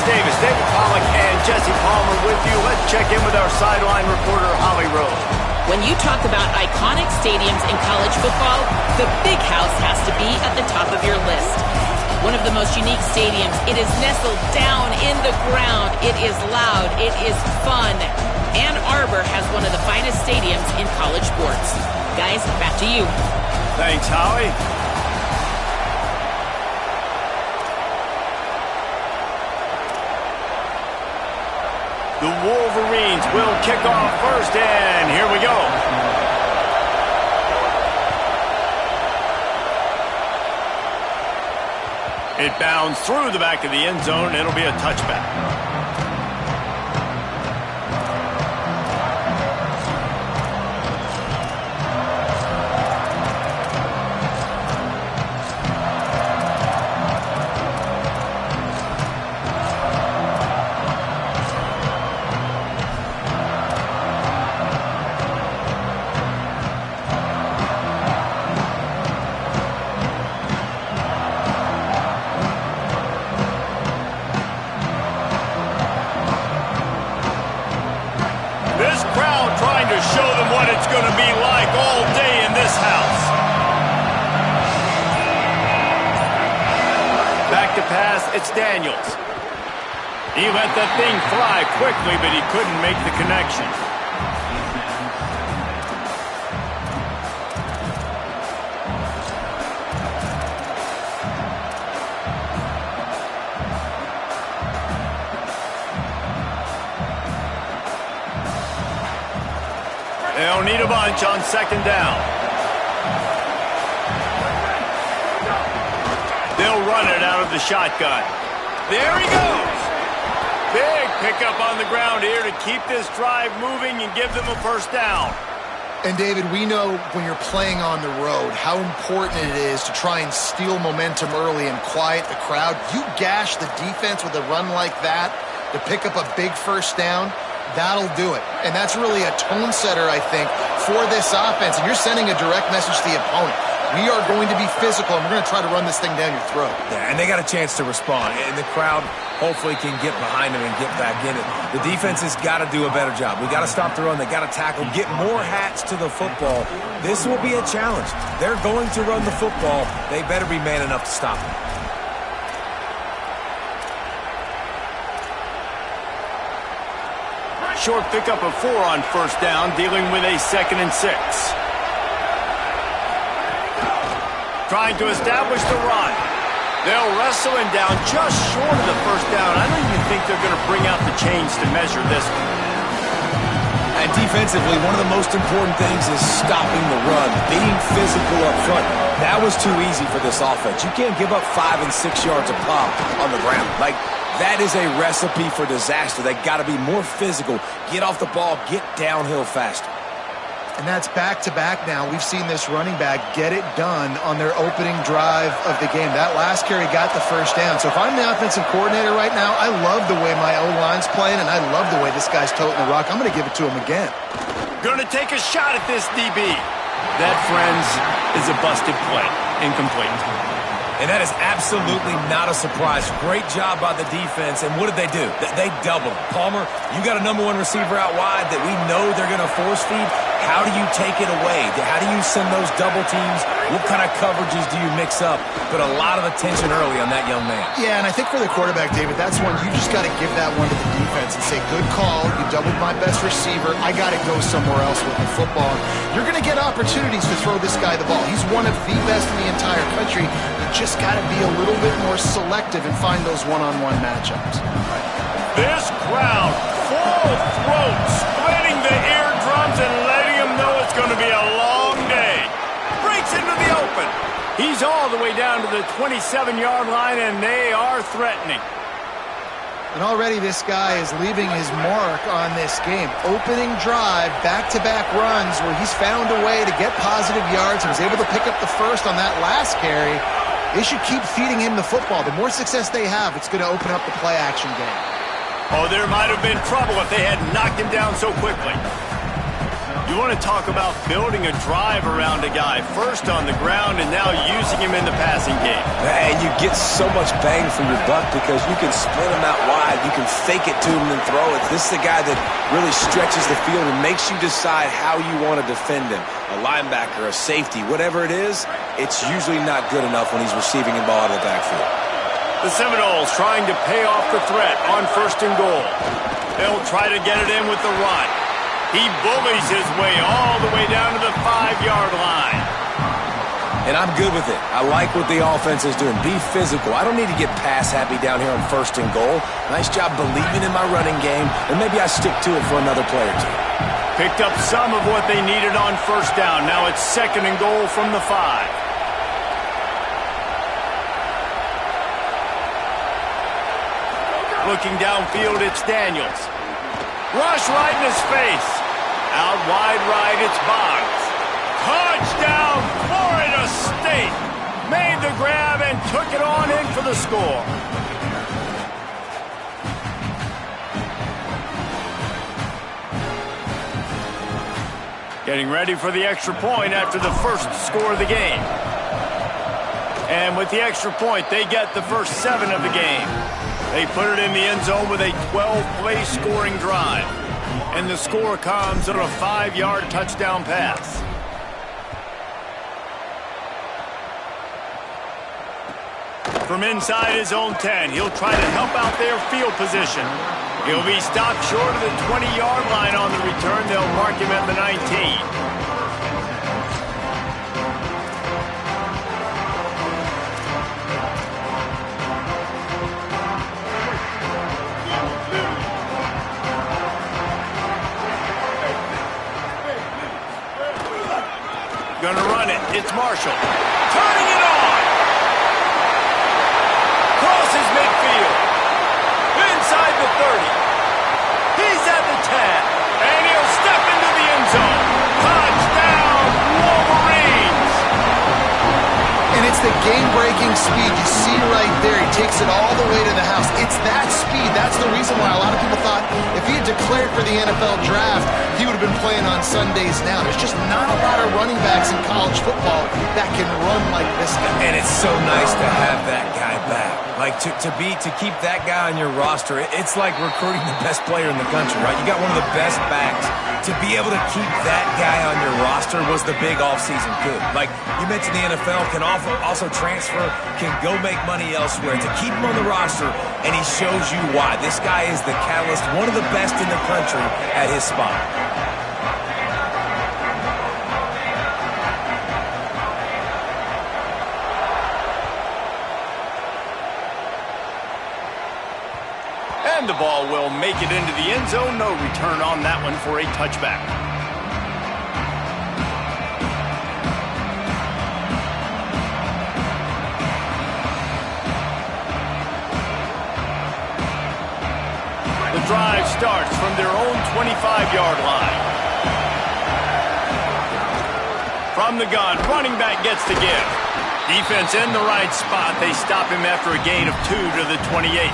Davis, David Pollack, and Jesse Palmer with you. Let's check in with our sideline reporter, Holly Rose. When you talk about iconic stadiums in college football, the Big House has to be at the top of your list. One of the most unique stadiums. It is nestled down in the ground. It is loud. It is fun. Ann Arbor has one of the finest stadiums in college sports. Guys, back to you. Thanks, Holly. The Wolverines will kick off first, and here we go. It bounds through the back of the end zone. It'll be a touchback. Show them what it's going to be like all day in this house. Back to pass, it's Daniels. He let that thing fly quickly, but he couldn't make the connection. They'll need a bunch on second down. They'll run it out of the shotgun. There he goes. Big pickup on the ground here to keep this drive moving and give them a first down. And, David, we know when you're playing on the road how important it is to try and steal momentum early and quiet the crowd. You gash the defense with a run like that to pick up a big first down. That'll do it. And that's really a tone setter, I think, for this offense. And you're sending a direct message to the opponent. We are going to be physical, and we're going to try to run this thing down your throat. Yeah, and they got a chance to respond. And the crowd hopefully can get behind them and get back in it. The defense has got to do a better job. We got to stop the run. They got to tackle, get more hats to the football. This will be a challenge. They're going to run the football. They better be man enough to stop it. Short pickup of 4 on first down, dealing with a 2nd and 6. Trying to establish the run. They'll wrestle him down just short of the first down. I don't even think they're going to bring out the chains to measure this one. And defensively, one of the most important things is stopping the run, being physical up front. That was too easy for this offense. You can't give up 5 and 6 yards a pop on the ground. That is a recipe for disaster. They got to be more physical, get off the ball, get downhill faster. And that's back-to-back now. We've seen this running back get it done on their opening drive of the game. That last carry got the first down. So if I'm the offensive coordinator right now, I love the way my O-line's playing, and I love the way this guy's toting the rock. I'm going to give it to him again. Going to take a shot at this DB. That, friends, is a busted play. Incomplete. And that is absolutely not a surprise. Great job by the defense. And what did they do? They doubled. Palmer, you got a number 1 receiver out wide that we know they're going to force feed. How do you take it away? How do you send those double teams? What kind of coverages do you mix up? But a lot of attention early on that young man. Yeah, and I think for the quarterback, David, that's one you just got to give that one to the defense and say, good call. You doubled my best receiver. I got to go somewhere else with the football. You're going to get opportunities to throw this guy the ball. He's one of the best in the entire country. You just got to be a little bit more selective and find those one-on-one matchups. This crowd, full throat, splitting the eardrums and letting them know it's going to be a long day. Breaks into the open. He's all the way down to the 27-yard line, and they are threatening. And already this guy is leaving his mark on this game. Opening drive, back-to-back runs where he's found a way to get positive yards. He was able to pick up the first on that last carry. They should keep feeding him the football. The more success they have, it's going to open up the play-action game. Oh, there might have been trouble if they had knocked him down so quickly. You want to talk about building a drive around a guy, first on the ground and now using him in the passing game. And you get so much bang for your buck because you can split him out wide. You can fake it to him and throw it. This is a guy that really stretches the field and makes you decide how you want to defend him. A linebacker, a safety, whatever it is, it's usually not good enough when he's receiving the ball out of the backfield. The Seminoles trying to pay off the threat on 1st and goal. They'll try to get it in with the run. He bullies his way all the way down to the 5-yard line. And I'm good with it. I like what the offense is doing. Be physical. I don't need to get pass happy down here on 1st and goal. Nice job believing in my running game, and maybe I stick to it for another play or two. Picked up some of what they needed on 1st down. Now it's 2nd and goal from the 5. Looking downfield, it's Daniels. Rush right in his face. Out wide right, it's Boggs. Touchdown, Florida State. Made the grab and took it on in for the score. Getting ready for the extra point after the first score of the game. And with the extra point, they get the first 7 of the game. They put it in the end zone with a 12-play scoring drive. And the score comes on a 5-yard touchdown pass. From inside his own 10, he'll try to help out their field position. He'll be stopped short of the 20-yard line on the return. They'll mark him at the 19. Gonna run it. It's Marshall. Turning it on. Crosses midfield. Inside the 30. He's at the 10. And he'll step into the end zone. Touchdown, Wolverines. And it's the game-breaking speed you see right there. He takes it all the way to the house. It's that speed. That's the reason why a lot of people thought if he had declared for the NFL draft, he would have been playing on Sundays now. There's just not a lot of running backs in college football that can run like this guy. And it's so nice to have that guy back. Like to keep that guy on your roster, it's like recruiting the best player in the country, right? You got one of the best backs. To be able to keep that guy on your roster was the big offseason coup. Like you mentioned, the NFL can also transfer, can go make money elsewhere. To keep him on the roster, and he shows you why. This guy is the catalyst, one of the best in the country at his spot. And the ball will make it into the end zone. No return on that one for a touchback. The drive starts from their own 25-yard line. From the gun, running back gets the give. Defense in the right spot. They stop him after a gain of 2 to the 28.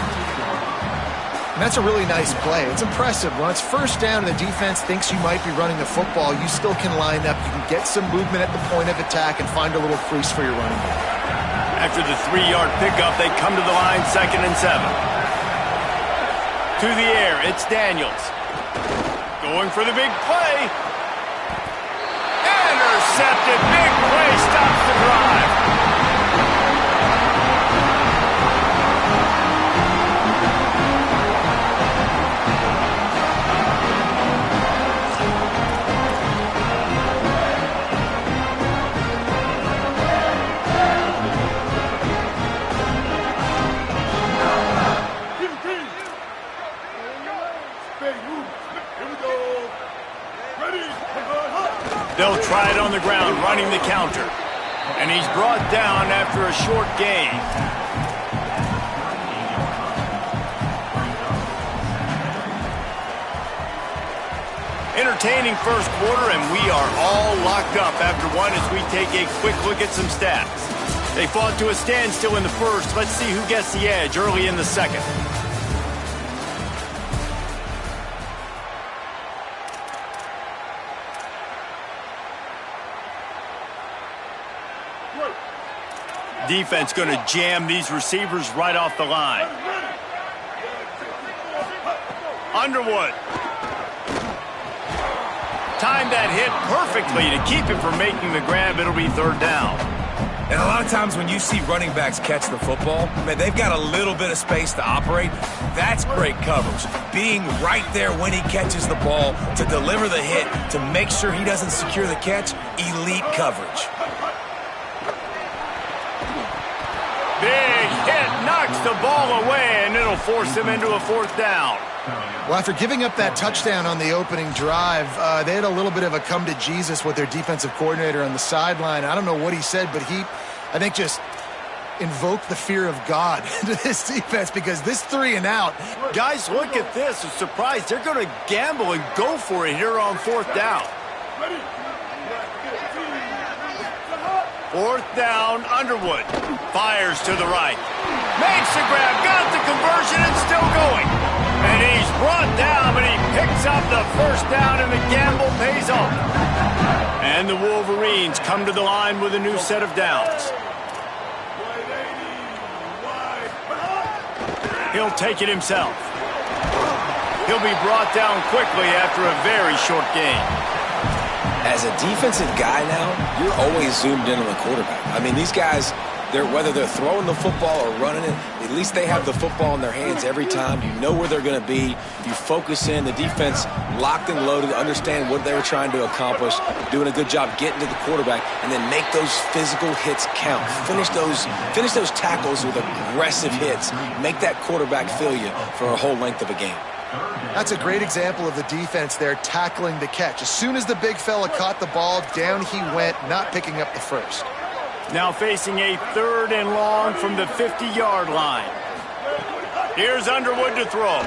And that's a really nice play. It's impressive. When it's 1st down and the defense thinks you might be running the football, you still can line up. You can get some movement at the point of attack and find a little crease for your running back. After the 3-yard pickup, they come to the line 2nd and 7. To the air, it's Daniels. Going for the big play. Intercepted. Big play stops the drive. They'll try it on the ground, running the counter. And he's brought down after a short gain. Entertaining first quarter, and we are all locked up after one as we take a quick look at some stats. They fought to a standstill in the first. Let's see who gets the edge early in the second. Defense going to jam these receivers right off the line. Underwood. Timed that hit perfectly to keep him from making the grab. It'll be third down. And a lot of times when you see running backs catch the football, man, they've got a little bit of space to operate. That's great coverage. Being right there when he catches the ball to deliver the hit, to make sure he doesn't secure the catch, elite coverage. Big hit, knocks the ball away, and it'll force him into a fourth down. Well, after giving up that touchdown on the opening drive, they had a little bit of a come-to-Jesus with their defensive coordinator on the sideline. I don't know what he said, but he, I think, just invoked the fear of God into this defense because this 3 and out. Guys, look at this. I'm surprised. They're going to gamble and go for it here on fourth down. Fourth down, Underwood. Fires to the right. Makes the grab, got the conversion, and still going. And he's brought down, but he picks up the first down, and the gamble pays off. And the Wolverines come to the line with a new set of downs. He'll take it himself. He'll be brought down quickly after a very short gain. As a defensive guy now, you're always zoomed in on the quarterback. I mean, these guys, whether they're throwing the football or running it, at least they have the football in their hands every time. You know where they're going to be. You focus in. The defense locked and loaded, understand what they were trying to accomplish, doing a good job getting to the quarterback, and then make those physical hits count. Finish those tackles with aggressive hits. Make that quarterback feel you for a whole length of a game. That's a great example of the defense there tackling the catch. As soon as the big fella caught the ball, down he went, not picking up the first. Now facing a 3rd and long from the 50-yard line. Here's Underwood to throw.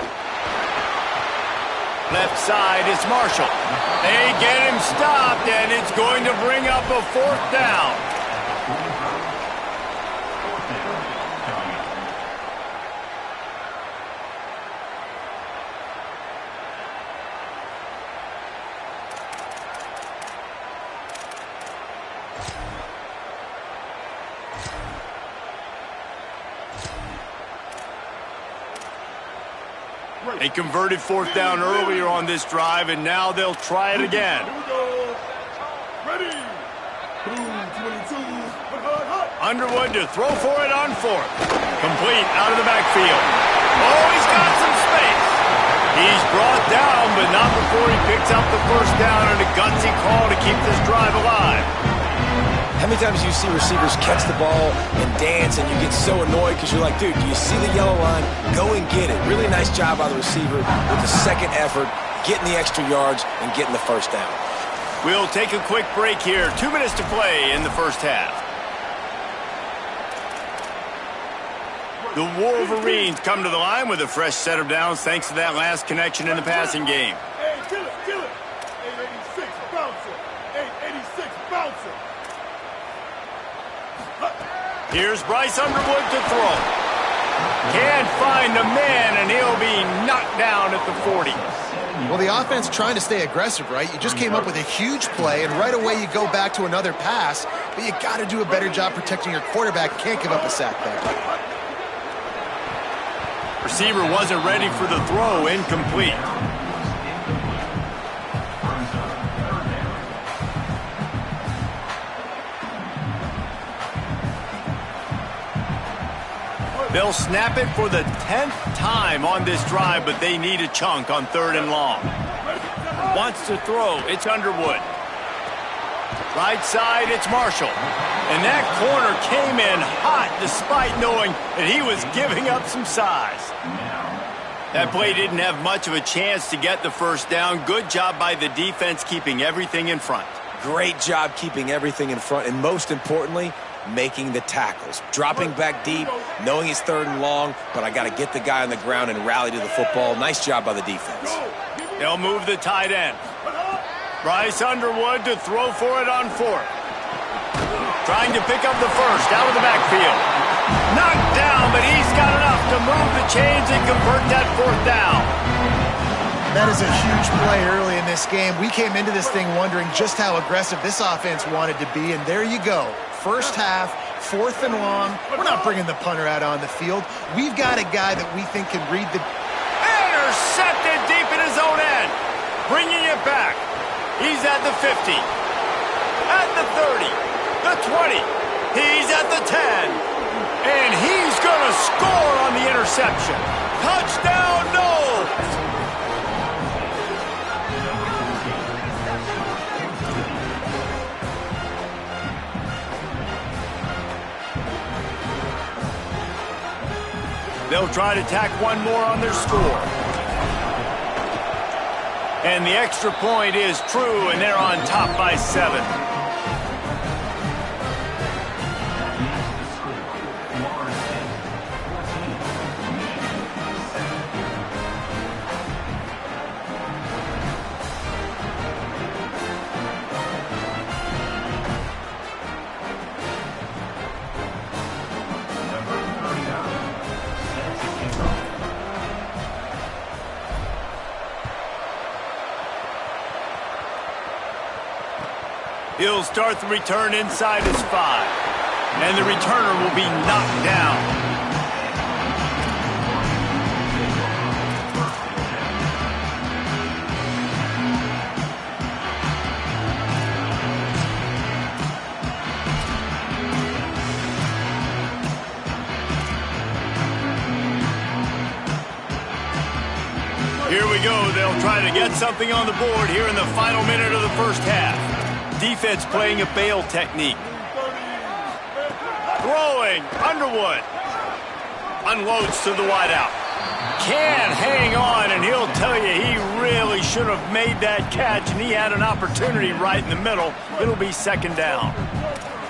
Left side is Marshall. They get him stopped, and it's going to bring up a fourth down. They converted fourth down earlier on this drive, and now they'll try it again. Ready. 22. Underwood to throw for it on fourth. Complete out of the backfield. Oh, he's got some space. He's brought down, but not before he picks up the first down and a gutsy call to keep this drive alive. How many times do you see receivers catch the ball and dance and you get so annoyed because you're like, dude, do you see the yellow line? Go and get it. Really nice job by the receiver with the second effort, getting the extra yards and getting the first down. We'll take a quick break here. 2 minutes to play in the first half. The Wolverines come to the line with a fresh set of downs thanks to that last connection in the passing game. Hey, kill it. 886 bouncer. 886 bouncer. Here's Bryce Underwood to throw. Can't find the man, and he'll be knocked down at the 40. Well, the offense trying to stay aggressive, right? You just came up with a huge play, and right away you go back to another pass, but you got to do a better job protecting your quarterback. Can't give up a sack there. Receiver wasn't ready for the throw, incomplete. They'll snap it for the 10th time on this drive, but they need a chunk on 3rd and long. Wants to throw, it's Underwood. Right side, it's Marshall. And that corner came in hot despite knowing that he was giving up some size. That play didn't have much of a chance to get the first down. Good job by the defense keeping everything in front. Great job keeping everything in front, and most importantly, making the tackles. Dropping back deep, knowing it's 3rd and long, but I got to get the guy on the ground and rally to the football. Nice job by the defense. They'll move the tight end. Bryce Underwood to throw for it on 4th. Trying to pick up the first out of the backfield. Knocked down, but he's got enough to move the chains and convert that 4th down. That is a huge play early in this game. We came into this thing wondering just how aggressive this offense wanted to be, and there you go. First half, 4th and long, we're not bringing the punter out on the field. We've got a guy that we think can read the... Intercepted deep in his own end. Bringing it back. He's at the 50. At the 30. The 20. He's at the 10. And he's going to score on the interception. Touchdown, Noles! They'll try to tack one more on their score. And the extra point is true, and they're on top by 7. He'll start the return inside his 5. And the returner will be knocked down. Here we go. They'll try to get something on the board here in the final minute of the first half. Defense playing a bail technique. Throwing, Underwood. Unloads to the wideout. Can't hang on, and he'll tell you he really should have made that catch, and he had an opportunity right in the middle. It'll be 2nd down.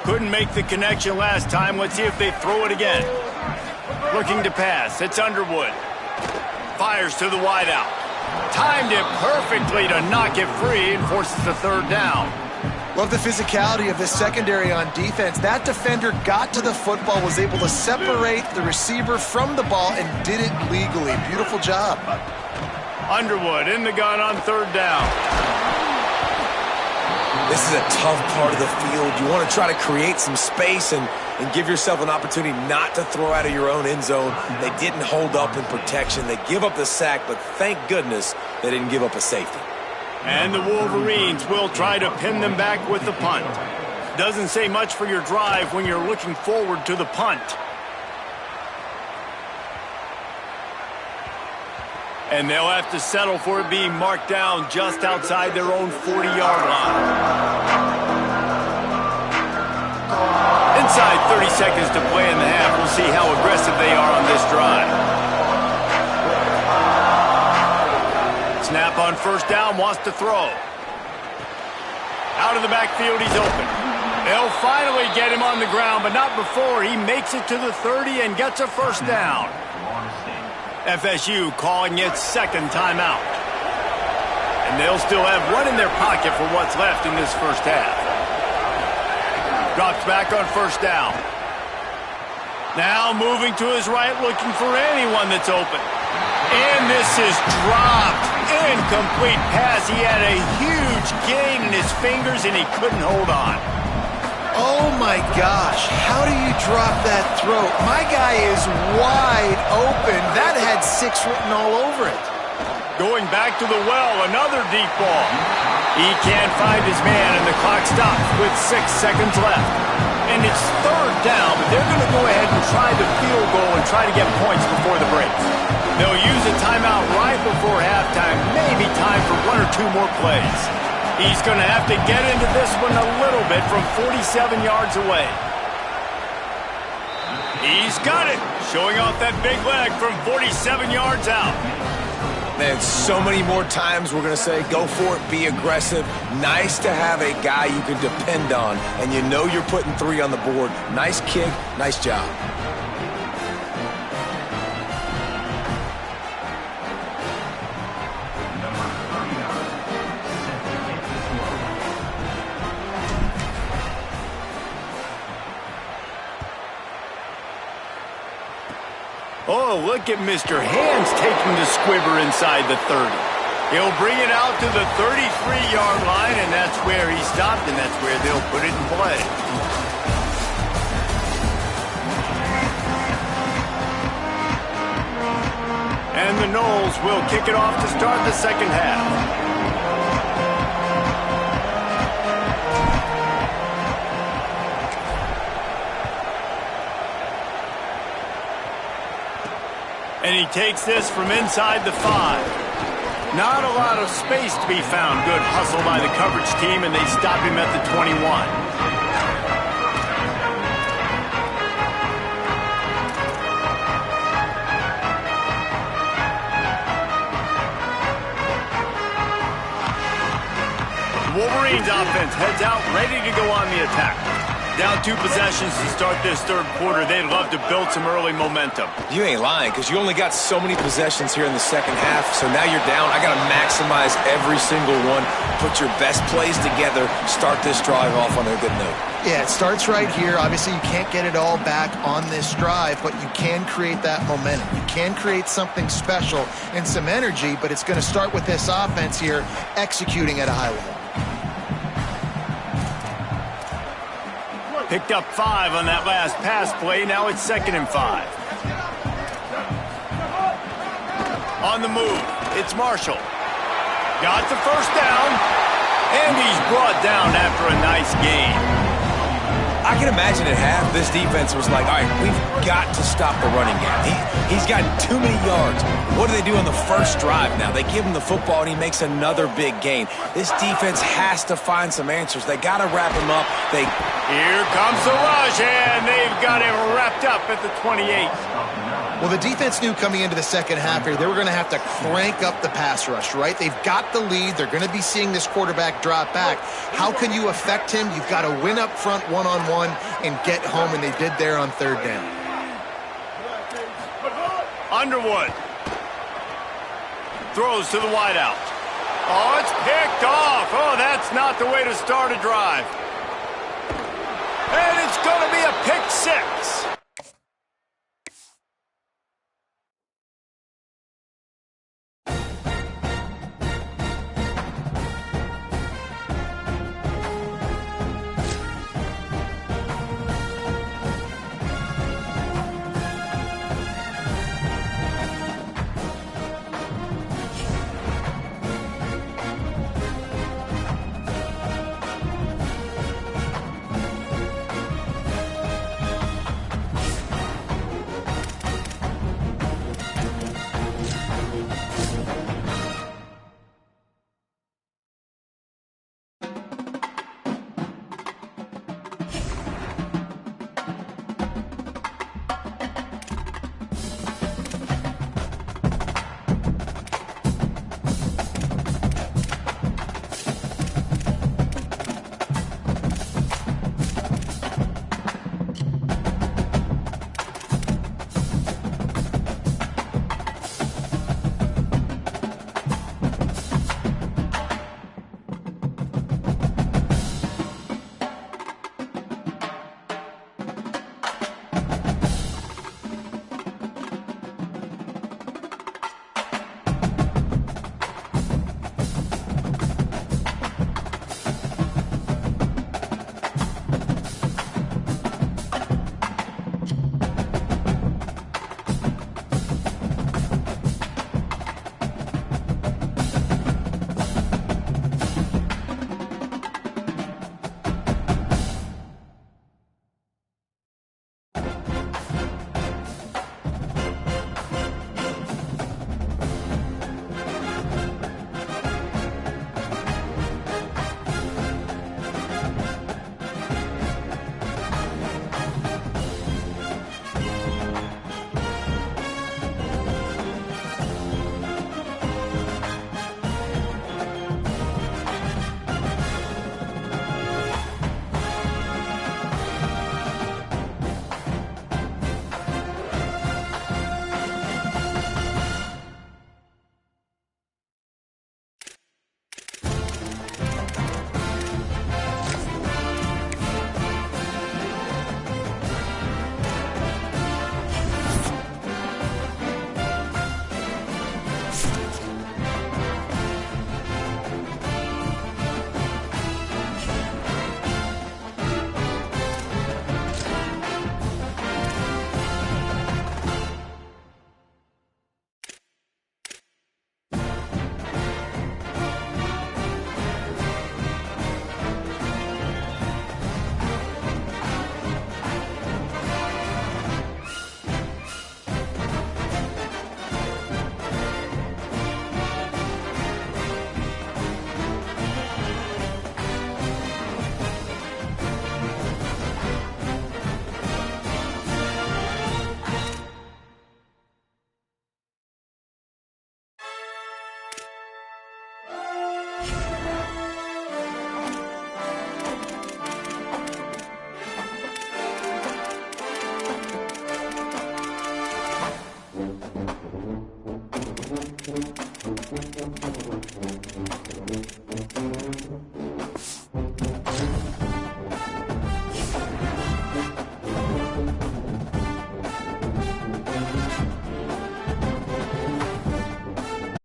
Couldn't make the connection last time. Let's see if they throw it again. Looking to pass. It's Underwood. Fires to the wideout. Timed it perfectly to knock it free and forces the 3rd down. Love the physicality of this secondary on defense. That defender got to the football, was able to separate the receiver from the ball, and did it legally. Beautiful job. Underwood in the gun on 3rd down. This is a tough part of the field. You want to try to create some space and give yourself an opportunity not to throw out of your own end zone. They didn't hold up in protection. They give up the sack, but thank goodness they didn't give up a safety. And the Wolverines will try to pin them back with the punt. Doesn't say much for your drive when you're looking forward to the punt. And they'll have to settle for it being marked down just outside their own 40-yard line. Inside 30 seconds to play in the half. We'll see how aggressive they are on this drive. Snap on 1st down, wants to throw. Out of the backfield, he's open. They'll finally get him on the ground, but not before he makes it to the 30 and gets a 1st down. FSU calling its 2nd timeout. And they'll still have one in their pocket for what's left in this first half. Drops back on 1st down. Now moving to his right, looking for anyone that's open. And this is dropped. Incomplete pass. He had a huge gain in his fingers, and he couldn't hold on. Oh, my gosh. How do you drop that throw? My guy is wide open. That had 6 written all over it. Going back to the well, another deep ball. He can't find his man, and the clock stops with 6 seconds left. And it's 3rd down, but they're going to go ahead and try the field goal and try to get points before the break. They'll use a timeout right before halftime, maybe time for 1 or 2 more plays. He's going to have to get into this one a little bit from 47 yards away. He's got it, showing off that big leg from 47 yards out. Man, so many more times we're going to say, go for it, be aggressive. Nice to have a guy you can depend on, and you know you're putting 3 on the board. Nice kick, nice job. Oh, look at Mr. Hands taking the squibber inside the 30. He'll bring it out to the 33-yard line, and that's where he stopped, and that's where they'll put it in play. And the Noles will kick it off to start the second half. And he takes this from inside the 5. Not a lot of space to be found. Good hustle by the coverage team, and they stop him at the 21. Wolverines offense heads out, ready to go on the attack. Down 2 possessions to start this third quarter. They'd love to build some early momentum. You ain't lying, because you only got so many possessions here in the second half, so now you're down. I got to maximize every single one, put your best plays together, start this drive off on a good note. Yeah, it starts right here. Obviously, you can't get it all back on this drive, but you can create that momentum. You can create something special and some energy, but it's going to start with this offense here executing at a high level. Picked up 5 on that last pass play. Now it's 2nd and 5. On the move, it's Marshall. Got the first down, and he's brought down after a nice gain. I can imagine at half, this defense was like, all right, we've got to stop the running game. He's got too many yards. What do they do on the first drive now? They give him the football, and he makes another big gain. This defense has to find some answers. They got to wrap him up. Here comes the rush, and they've got him wrapped up at the 28. Well, the defense knew coming into the second half here, they were going to have to crank up the pass rush, right? They've got the lead. They're going to be seeing this quarterback drop back. How can you affect him? You've got to win up front one-on-one and get home, and they did there on 3rd down. Underwood throws to the wideout. Oh, it's picked off. Oh, that's not the way to start a drive. And it's going to be a pick 6.